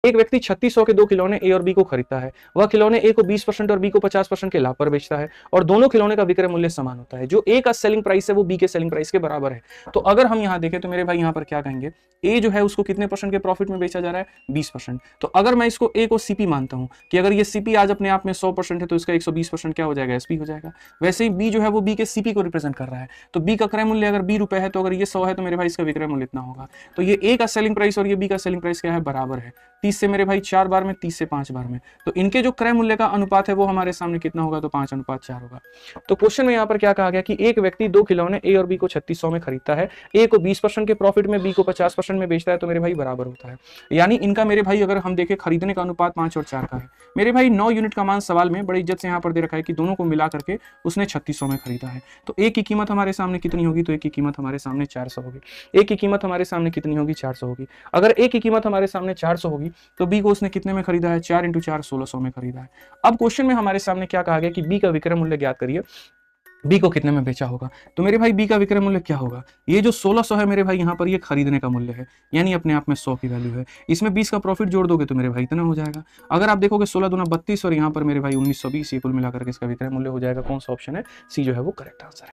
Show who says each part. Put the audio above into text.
Speaker 1: एक व्यक्ति 3600 के 2 खिलौने ए और बी को खरीदता है। वह खिलौने ए को 20% और बी को 50% के लाभ पर बेचता है और दोनों खिलौने का विक्रय मूल्य समान होता है। जो ए का सेलिंग प्राइस है वो बी के सेलिंग प्राइस के बराबर है। तो अगर हम यहाँ देखें तो मेरे भाई यहाँ पर क्या कहेंगे, ए जो है उसको कितने परसेंट के प्रॉफिट में बेचा जा रहा है, 20%। तो अगर मैं इसको ए को सीपी मानता हूं कि अगर ये सीपी आज अपने आप में 100% है तो इसका 120% क्या हो जाएगा, एसपी हो जाएगा। वैसे ही बी जो है वो बी के सीपी को रिप्रेजेंट कर रहा है। तो बी का क्रय मूल्य अगर 20 रुपए है तो अगर ये 100 है तो मेरे भाई इसका विक्रय मूल्य इतना होगा। तो ये ए का सेलिंग प्राइस और ये बी का सेलिंग प्राइस क्या है, बराबर है। 30 से मेरे भाई 4 बार में, 30 से 5 बार में। तो इनके जो क्रय मूल्य का अनुपात है वो हमारे सामने कितना होगा, तो 5:4 होगा। तो क्वेश्चन में यहाँ पर क्या कहा गया कि एक व्यक्ति 2 खिलौने ए और बी को 3600 में खरीदता है। ए को 20% के प्रॉफिट में, बी को 50% में बेचता है, तो मेरे भाई बराबर होता है। यानी इनका मेरे भाई अगर हम देखें खरीदने का अनुपात 5 और 4 का है। मेरे भाई 9 यूनिट का मान सवाल में बड़ी इज्जत से यहाँ पर दे रखा है कि दोनों को मिला करके उसने 3600 में खरीदा है। तो ए की कीमत हमारे सामने कितनी होगी, तो ए की कीमत हमारे सामने 400 होगी। ए की कीमत हमारे सामने कितनी होगी, 400 होगी। अगर ए की कीमत हमारे सामने 400 होगी तो बी को उसने कितने में खरीदा है, 4 × 4 1600 में खरीदा है। अब क्वेश्चन में हमारे सामने क्या कहा गया कि बी का विक्रय मूल्य ज्ञात करिए, बी को कितने में बेचा होगा। तो मेरे भाई बी का विक्रय मूल्य क्या होगा, ये जो 1600 है मेरे भाई यहाँ पर ये खरीदने का मूल्य है, यानी अपने आप में 100 की वैल्यू है। इसमें 20 का प्रॉफिट जोड़ दोगे तो मेरे भाई इतना हो जाएगा। अगर आप देखोगे 16 दूना 32 और यहाँ पर मेरे भाई 1920, ये कुल मिलाकर के इसका विक्रय मूल्य हो जाएगा। कौन सा ऑप्शन है, सी जो है वो करेक्ट आंसर है।